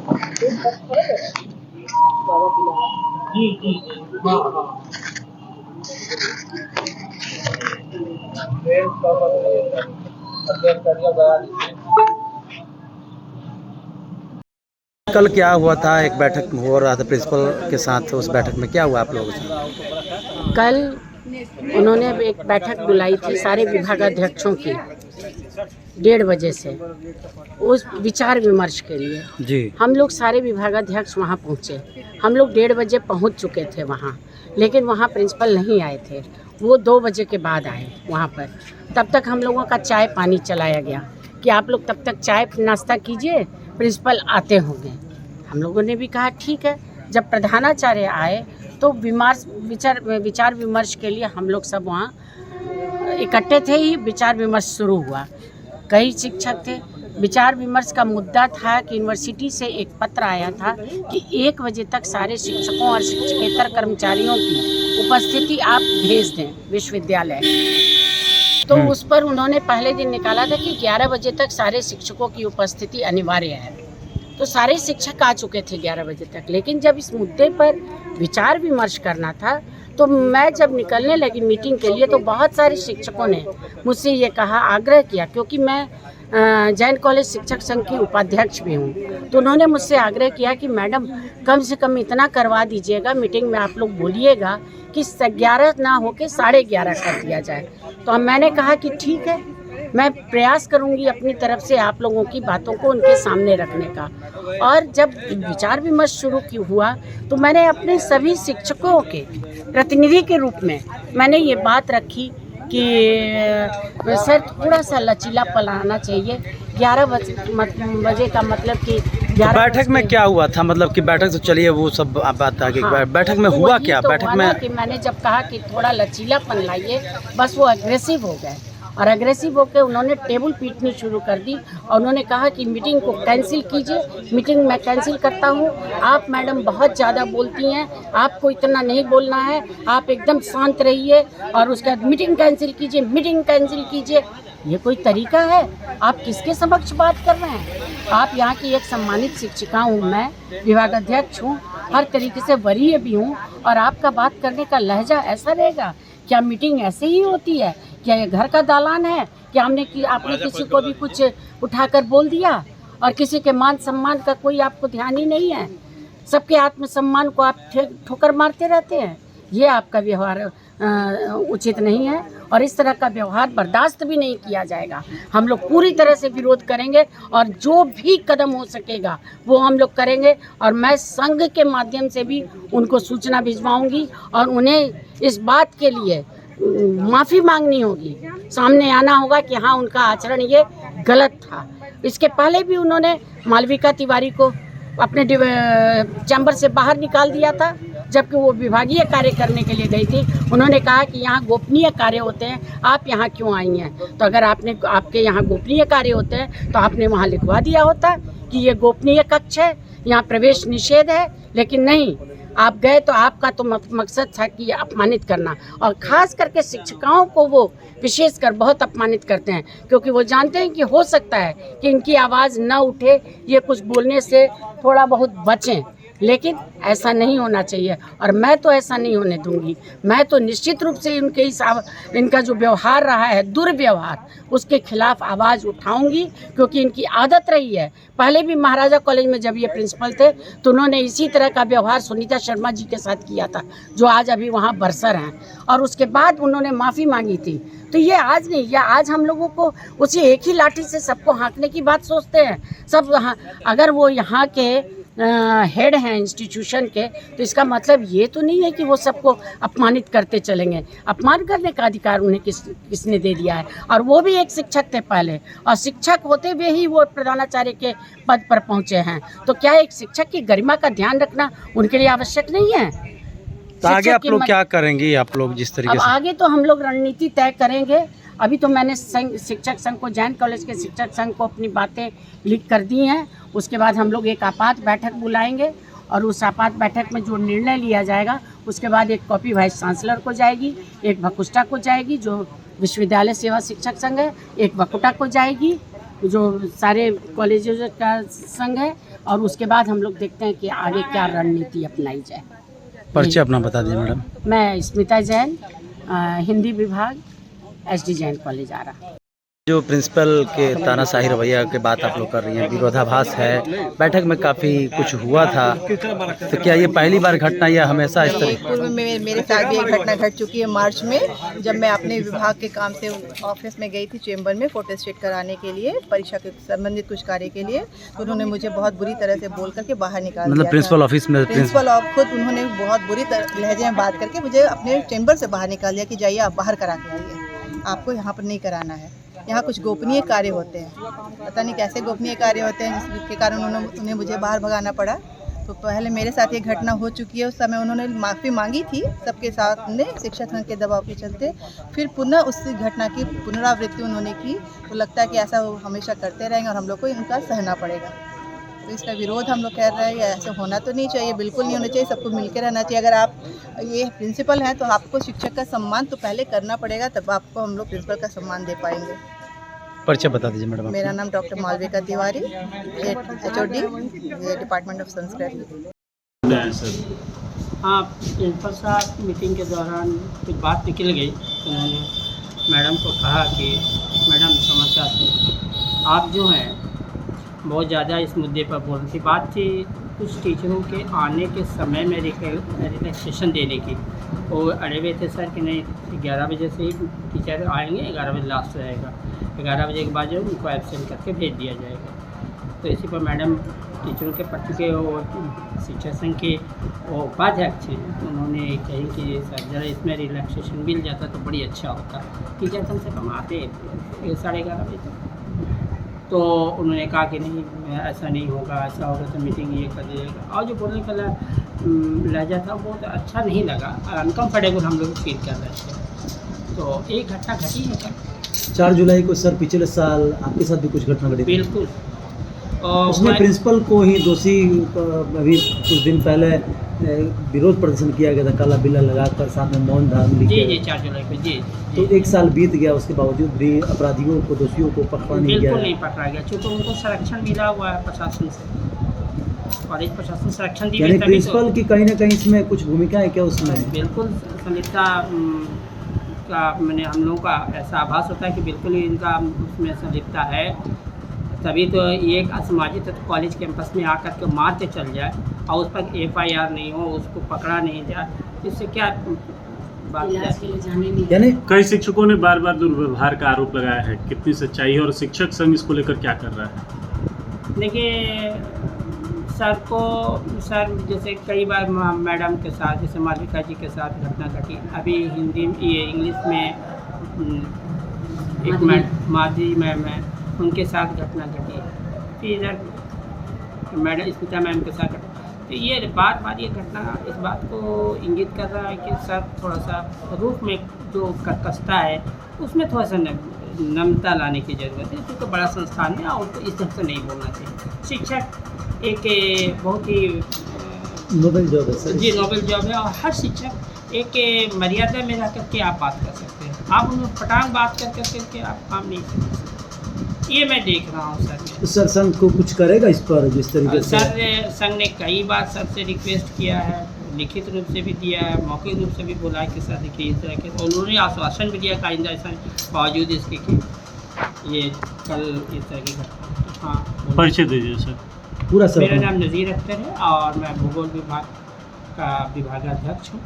जी जी जी, हाँ हाँ। कल क्या हुआ था? एक बैठक हो रहा था प्रिंसिपल के साथ, उस बैठक में क्या हुआ आप लोगों के साथ? कल उन्होंने एक बैठक बुलाई थी सारे विभागाध्यक्षों की 1:30 बजे से, उस विचार विमर्श के लिए। जी। हम लोग सारे विभागाध्यक्ष वहाँ पहुँचे। हम लोग 1:30 बजे पहुँच चुके थे वहाँ, लेकिन वहाँ प्रिंसिपल नहीं आए थे। वो 2 बजे के बाद आए वहाँ पर। तब तक हम लोगों का चाय पानी चलाया गया कि आप लोग तब तक चाय नाश्ता कीजिए, प्रिंसिपल आते होंगे। हम लोगों ने भी कहा ठीक है। जब प्रधानाचार्य आए तो विचार विमर्श के लिए हम लोग सब वहाँ इकट्ठे थे ही विचार विमर्श शुरू हुआ। कई शिक्षक थे। विचार विमर्श का मुद्दा था कि यूनिवर्सिटी से एक पत्र आया था कि 1 बजे तक सारे शिक्षकों और शिक्षकेतर कर्मचारियों की उपस्थिति आप भेज दें विश्वविद्यालय। तो उस पर उन्होंने पहले दिन निकाला था कि 11 बजे तक सारे शिक्षकों की उपस्थिति अनिवार्य है। तो सारे शिक्षक आ चुके थे 11 बजे तक, लेकिन जब इस मुद्दे पर विचार विमर्श करना था तो मैं जब निकलने लगी मीटिंग के लिए तो बहुत सारे शिक्षकों ने मुझसे ये कहा, आग्रह किया, क्योंकि मैं जैन कॉलेज शिक्षक संघ की उपाध्यक्ष भी हूँ, तो उन्होंने मुझसे आग्रह किया कि मैडम कम से कम इतना करवा दीजिएगा, मीटिंग में आप लोग बोलिएगा कि 11 ना होके 11:30 कर दिया जाए। तो मैंने कहा कि ठीक है, मैं प्रयास करूंगी अपनी तरफ से आप लोगों की बातों को उनके सामने रखने का। और जब विचार विमर्श शुरू हुआ तो मैंने अपने सभी शिक्षकों के प्रतिनिधि के रूप में मैंने ये बात रखी कि सर थोड़ा सा लचीलापन आना चाहिए। 11 बजे का मतलब कि 11 बैठक में क्या हुआ था? मतलब कि बैठक तो चलिए वो सब बात आगे। हाँ, बैठक में हुआ क्या? तो बैठक में कि मैंने जब कहा कि थोड़ा लचीलापन लाइए, बस वो अग्रेसिव हो गए और अग्रेसिव होकर उन्होंने टेबल पीटनी शुरू कर दी और उन्होंने कहा कि मीटिंग को कैंसिल कीजिए। मीटिंग मैं कैंसिल करता हूँ, आप मैडम बहुत ज़्यादा बोलती हैं, आपको इतना नहीं बोलना है, आप एकदम शांत रहिए और उसके बाद मीटिंग कैंसिल कीजिए, मीटिंग कैंसिल कीजिए। ये कोई तरीका है? आप किसके समक्ष बात कर रहे हैं? आप यहाँ की एक सम्मानित शिक्षिका हूँ, मैं विभागाध्यक्ष हूँ, हर तरीके से वरीय भी हूँ, और आपका बात करने का लहजा ऐसा रहेगा? क्या मीटिंग ऐसे ही होती है? क्या ये घर का दालान है? क्या आपने किसी को भी कुछ उठाकर बोल दिया और किसी के मान सम्मान का कोई आपको ध्यान ही नहीं है? सबके आत्मसम्मान को आप ठोकर मारते रहते हैं। ये आपका व्यवहार उचित नहीं है और इस तरह का व्यवहार बर्दाश्त भी नहीं किया जाएगा। हम लोग पूरी तरह से विरोध करेंगे और जो भी कदम हो सकेगा वो हम लोग करेंगे, और मैं संघ के माध्यम से भी उनको सूचना भिजवाऊंगी और उन्हें इस बात के लिए माफ़ी मांगनी होगी, सामने आना होगा कि हाँ उनका आचरण ये गलत था। इसके पहले भी उन्होंने मालविका तिवारी को अपने चैम्बर से बाहर निकाल दिया था, जबकि वो विभागीय कार्य करने के लिए गई थी। उन्होंने कहा कि यहाँ गोपनीय कार्य होते हैं, आप यहाँ क्यों आई हैं? तो अगर आपके यहाँ गोपनीय कार्य होते हैं तो आपने वहाँ लिखवा दिया होता कि ये गोपनीय कक्ष है, यहाँ प्रवेश निषेध है। लेकिन नहीं, आप गए तो आपका तो मकसद था कि अपमानित करना, और ख़ास करके शिक्षिकाओं को वो विशेषकर बहुत अपमानित करते हैं, क्योंकि वो जानते हैं कि हो सकता है कि इनकी आवाज़ न उठे, ये कुछ बोलने से थोड़ा बहुत बचें, लेकिन ऐसा नहीं होना चाहिए और मैं तो ऐसा नहीं होने दूंगी। मैं तो निश्चित रूप से इनका जो व्यवहार रहा है, दुर्व्यवहार, उसके खिलाफ आवाज़ उठाऊंगी, क्योंकि इनकी आदत रही है। पहले भी महाराजा कॉलेज में जब ये प्रिंसिपल थे तो उन्होंने इसी तरह का व्यवहार सुनीता शर्मा जी के साथ किया था, जो आज अभी वहाँ बरसर हैं, और उसके बाद उन्होंने माफ़ी मांगी थी। तो ये आज नहीं, या आज हम लोगों को उसी एक ही लाठी से सबको हाँकने की बात सोचते हैं सब। अगर वो यहाँ के हेड हैं इंस्टीट्यूशन के, तो इसका मतलब ये तो नहीं है कि वो सबको अपमानित करते चलेंगे। अपमान करने का अधिकार उन्हें किसने दे दिया है? और वो भी एक शिक्षक थे पहले, और शिक्षक होते हुए ही वो प्रधानाचार्य के पद पर पहुंचे हैं। तो क्या एक शिक्षक की गरिमा का ध्यान रखना उनके लिए आवश्यक नहीं है? तो आगे आप लोग क्या करेंगे? आप लोग जिस तरीके से आगे तो हम लोग रणनीति तय करेंगे। अभी तो मैंने शिक्षक संघ को, जैन कॉलेज के शिक्षक संघ को अपनी बातें लिख कर दी हैं। उसके बाद हम लोग एक आपात बैठक बुलाएंगे और उस आपात बैठक में जो निर्णय लिया जाएगा, उसके बाद एक कॉपी वाइस चांसलर को जाएगी, एक वकुष्टा को जाएगी जो विश्वविद्यालय सेवा शिक्षक संघ है, एक वकुटा को जाएगी जो सारे कॉलेजों का संघ है, और उसके बाद हम लोग देखते हैं कि आगे क्या रणनीति अपनाई जाए। परिचय अपना बता दीजिए मैडम। मैं स्मिता जैन, हिंदी विभाग, SD जैन कॉलेज आ रहा। जो प्रिंसिपल के तानाशाही रवैया की बात आप लोग कर रही हैं, विरोधाभास है, बैठक में काफ़ी कुछ हुआ था, तो क्या ये पहली बार घटना या हमेशा इस तरह? पूर्व में मेरे साथ भी एक घटना घट चुकी है मार्च में, जब मैं अपने विभाग के काम से ऑफिस में गई थी चेंबर में फोटोस्टेट कराने के लिए, परीक्षा के संबंधित कुछ कार्य के लिए। तो उन्होंने मुझे बहुत बुरी तरह से बोल करके बाहर निकाल मतलब दिया प्रिंसिपल था। ऑफिस में प्रिंसिपल ऑफ खुद उन्होंने बहुत बुरी लहजे में बात करके मुझे अपने चेंबर से बाहर निकाल दिया कि जाइए आप बाहर करा के आइए, आपको यहाँ पर नहीं कराना है, यहाँ कुछ गोपनीय कार्य होते हैं। पता नहीं कैसे गोपनीय कार्य होते हैं जिसके कारण उन्हें मुझे बाहर भगाना पड़ा। तो पहले मेरे साथ ये घटना हो चुकी है, उस समय उन्होंने माफ़ी मांगी थी सबके साथ ने शिक्षक संघ के दबाव के चलते, फिर पुनः उस घटना की पुनरावृत्ति उन्होंने की। तो लगता है कि ऐसा वो हमेशा करते रहेंगे और हम लोग को इनका सहना पड़ेगा। तो इसका विरोध हम लोग कर रहे हैं, ऐसा होना तो नहीं चाहिए, बिल्कुल नहीं होना चाहिए, सबको मिलकर रहना चाहिए। अगर आप ये प्रिंसिपल हैं तो आपको शिक्षक का सम्मान तो पहले करना पड़ेगा, तब आपको हम लोग प्रिंसिपल का सम्मान दे पाएंगे। परिचय बता दीजिए मैडम। मेरा नाम doctor Malavika Tiwari, HOD department of Sanskrit. हाँ, प्रिंसिपल साहब मीटिंग के दौरान कुछ बात निकल गई। उन्होंने मैडम को कहा कि मैडम समस्या से आप जो हैं बहुत ज़्यादा इस मुद्दे पर बोल रही थी। बात थी कुछ टीचरों के आने के समय में रिलैक्सेशन देने की। वो अड़े हुए थे सर कि नहीं 11 बजे से ही टीचर आएंगे, 11 बजे लास्ट रहेगा, 11 बजे के बाद जो उनको एब्सेंट करके भेज दिया जाएगा। तो इसी पर मैडम टीचरों के पट्टी के वो शिक्षा संघ के वो उपाध्यक्ष हैं, उन्होंने कही कि सर जरा इसमें रिलैक्सेशन मिल जाता तो बड़ी अच्छा होता। टीचर कम से कम आते 11:30 बजे तक। तो उन्होंने कहा कि नहीं ऐसा नहीं होगा, ऐसा होगा तो मीटिंग ये कर देगा। और जो बोलने का लहजा था वो तो अच्छा नहीं लगा, अनकम्फर्टेबल हम लोग फील कर रहे थे। तो एक घटना घटी है सर 4 जुलाई को सर पिछले साल आपके साथ भी कुछ घटना घटी? बिल्कुल। उसमें प्रिंसिपल को ही दोषी अभी कुछ दिन पहले विरोध प्रदर्शन किया गया था, काला बिल्ला लगाकर साथ में मौन धारण जी 4 जुलाई को जी। तो 1 साल बीत गया, उसके बावजूद भी अपराधियों को, दोषियों को पकड़ा नहीं गया। बिल्कुल नहीं पकड़ा गया, क्योंकि उनको संरक्षण मिला हुआ है प्रशासन से, कॉलेज प्रशासन संरक्षण दी। यानी प्रिंसिपल की कहीं ना कहीं इसमें कुछ भूमिका है क्या उसमें? बिल्कुल संलिप्तता का मैंने हम लोगों का ऐसा आभास होता है कि बिल्कुल ही इनका उसमें संलिप्तता है। तभी तो ये एक असामाजिक तत्व कॉलेज कैंपस में आकर के मार के चल जाए और उस पर FIR नहीं हो, उसको पकड़ा नहीं जाए, इससे क्या बात है? यानी कई शिक्षकों ने बार बार दुर्व्यवहार का आरोप लगाया है, कितनी सच्चाई है और शिक्षक संघ इसको लेकर क्या कर रहा है? देखिए सर जैसे कई बार मैडम के साथ, जैसे मालविका जी के साथ घटना घटी। अभी हिंदी ये इंग्लिश में एक माधुरी मैम है, उनके साथ घटना घटी। फिर इधर मैडम स्मिता मैम के साथ घटना। तो ये बार ये घटना इस बात को इंगित कर रहा है कि सर थोड़ा सा रूप में जो कसता है उसमें थोड़ा सा नम्रता लाने की ज़रूरत है, क्योंकि बड़ा संस्थान है और उसको इस तरह से नहीं बोलना चाहिए। शिक्षक एक बहुत ही नोबेल जॉब है सर। जी नोबेल जॉब है, और हर शिक्षक एक मर्यादा में रह करके आप बात कर सकते हैं। आप उन्हें पटांग बात कर करके आप काम नहीं कर सकते। ये मैं देख रहा हूँ सर। तो सर संघ को कुछ करेगा इस पर जिस तरीके से? सर संघ ने कई बार सर से रिक्वेस्ट किया है, लिखित रूप से भी दिया है, मौखिक रूप से भी बोला है कि सर देखिए इस तरह के, उन्होंने आश्वासन भी दिया आइंदा ऐसा बावजूद इसके कि ये कल इस तरह की घटना। हाँ परिचय दीजिए सर। पूरा सर। मेरा नाम नज़ीर अख्तर है और मैं भूगोल विभाग का विभागाध्यक्ष हूँ।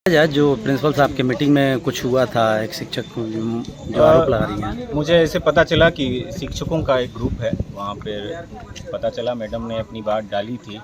जो प्रिंसिपल साहब के मीटिंग में कुछ हुआ था, एक शिक्षक जो आरोप लगा रही हैं। मुझे ऐसे पता चला कि शिक्षकों का एक ग्रुप है, वहाँ पर पता चला मैडम ने अपनी बात डाली थी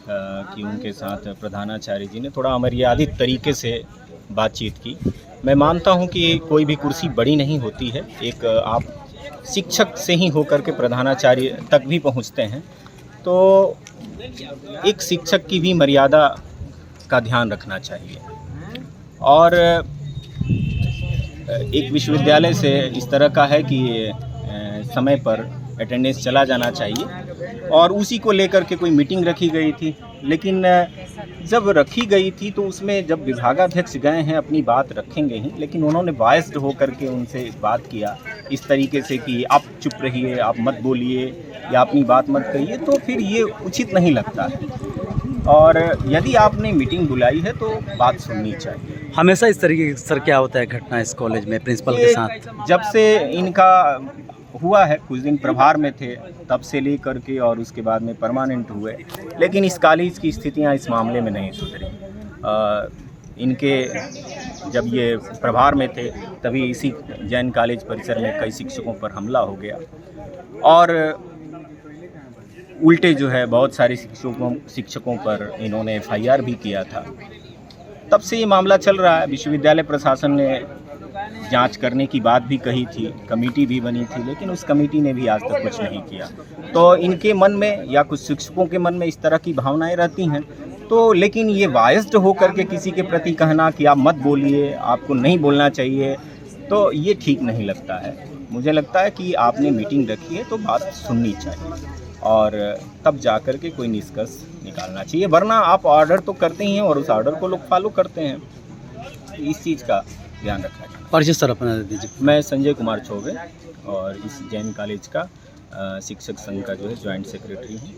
कि उनके साथ प्रधानाचार्य जी ने थोड़ा अमर्यादित तरीके से बातचीत की। मैं मानता हूँ कि कोई भी कुर्सी बड़ी नहीं होती है, एक आप शिक्षक से ही होकर के प्रधानाचार्य तक भी पहुँचते हैं, तो एक शिक्षक की भी मर्यादा का ध्यान रखना चाहिए। और एक विश्वविद्यालय से इस तरह का है कि समय पर अटेंडेंस चला जाना चाहिए, और उसी को लेकर के कोई मीटिंग रखी गई थी। लेकिन जब रखी गई थी तो उसमें जब विभागाध्यक्ष गए हैं अपनी बात रखेंगे ही, लेकिन उन्होंने बायस्ड होकर के उनसे बात किया इस तरीके से कि आप चुप रहिए, आप मत बोलिए, या अपनी बात मत कहिए, तो फिर ये उचित नहीं लगता है। और यदि आपने मीटिंग बुलाई है तो बात सुननी चाहिए। हमेशा इस तरीके सर क्या होता है घटना इस कॉलेज में प्रिंसिपल के साथ? जब से इनका हुआ है, कुछ दिन प्रभार में थे तब से लेकर के और उसके बाद में परमानेंट हुए, लेकिन इस कॉलेज की स्थितियां इस मामले में नहीं सुधरी। इनके जब ये प्रभार में थे तभी इसी जैन कॉलेज परिसर में कई शिक्षकों पर हमला हो गया और उल्टे जो है बहुत सारे शिक्षकों पर इन्होंने FIR भी किया था। तब से ये मामला चल रहा है। विश्वविद्यालय प्रशासन ने जांच करने की बात भी कही थी, कमेटी भी बनी थी, लेकिन उस कमेटी ने भी आज तक कुछ नहीं किया। तो इनके मन में या कुछ शिक्षकों के मन में इस तरह की भावनाएं रहती हैं, तो लेकिन ये बायस्ड होकर के किसी के प्रति कहना कि आप मत बोलिए, आपको नहीं बोलना चाहिए, तो ये ठीक नहीं लगता है। मुझे लगता है कि आपने मीटिंग रखी है तो बात सुननी चाहिए और तब जा कर के कोई निष्कर्ष निकालना चाहिए, वरना आप ऑर्डर तो करते ही हैं और उस ऑर्डर को लोग फॉलो करते हैं। इस चीज़ का ध्यान रखा जाए। परिचय सर अपना दे दीजिए। मैं संजय कुमार चौबे और इस जैन कॉलेज का शिक्षक संघ का जो है ज्वाइंट सेक्रेटरी हूँ।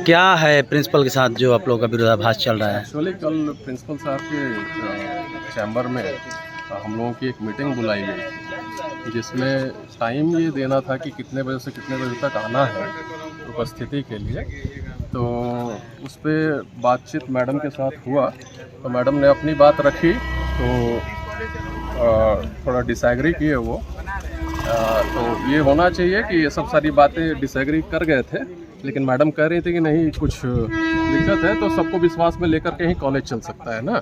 क्या है प्रिंसिपल के साथ जो आप लोगों का विरोधाभास चल रहा है? एक्चुअली कल प्रिंसिपल साहब के चैम्बर में हम लोगों की एक मीटिंग बुलाई गई थी, जिसमें टाइम ये देना था कि कितने बजे से कितने बजे तक आना है उपस्थिति के लिए। तो उस पर बातचीत मैडम के साथ हुआ, तो मैडम ने अपनी बात रखी, तो थोड़ा डिसएग्री किए वो। तो ये होना चाहिए कि ये सब सारी बातें डिसएग्री कर गए थे, लेकिन मैडम कह रही थी कि नहीं कुछ दिक्कत है तो सबको विश्वास में लेकर के ही कॉलेज चल सकता है ना।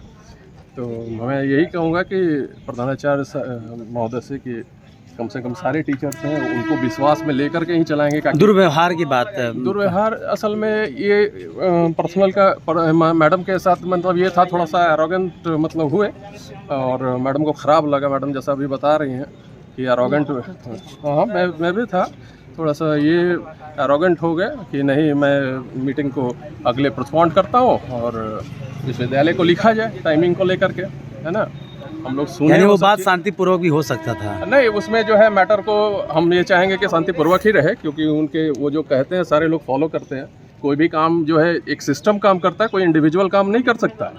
तो मैं यही कहूँगा कि प्रधानाचार्य महोदय से कि कम से कम सारे टीचर्स हैं उनको विश्वास में लेकर के ही चलाएंगे। दुर्व्यवहार की बात है। दुर्व्यवहार असल में ये पर्सनल का मैडम के साथ मतलब ये था, थोड़ा सा एरोगेंट मतलब हुए और मैडम को ख़राब लगा। मैडम जैसा अभी बता रही हैं कि एरोगेंट, हाँ मैं भी था, थोड़ा सा ये एरोगेंट हो गया कि नहीं मैं मीटिंग को अगले पोस्टपोन करता हूँ और विश्वविद्यालय को लिखा जाए टाइमिंग को लेकर के, है ना। हम लोग सुने, यानी वो बात शांतिपूर्वक भी हो सकता था। नहीं, उसमें जो है मैटर को हम ये चाहेंगे कि शांतिपूर्वक ही रहे, क्योंकि उनके वो जो कहते हैं सारे लोग फॉलो करते हैं। कोई भी काम जो है एक सिस्टम काम करता है, कोई इंडिविजुअल काम नहीं कर सकता।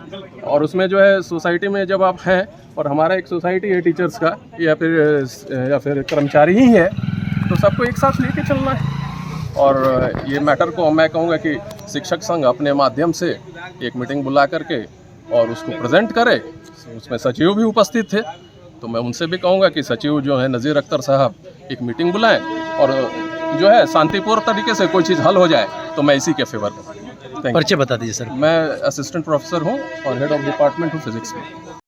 और उसमें जो है सोसाइटी में जब आप हैं और हमारा एक सोसाइटी है टीचर्स का या फिर कर्मचारी ही है, तो सबको एक साथ लेके चलना है। और ये मैटर को मैं कहूँगा कि शिक्षक संघ अपने माध्यम से एक मीटिंग बुला करके और उसको प्रेजेंट करे। उसमें सचिव भी उपस्थित थे, तो मैं उनसे भी कहूँगा कि सचिव जो है नज़ीर अख्तर साहब एक मीटिंग बुलाएं और जो है शांतिपूर्ण तरीके से कोई चीज़ हल हो जाए, तो मैं इसी के फेवर में। परिचय बता दीजिए सर। मैं असिस्टेंट प्रोफेसर हूँ और हेड ऑफ डिपार्टमेंट हूँ फिजिक्स में।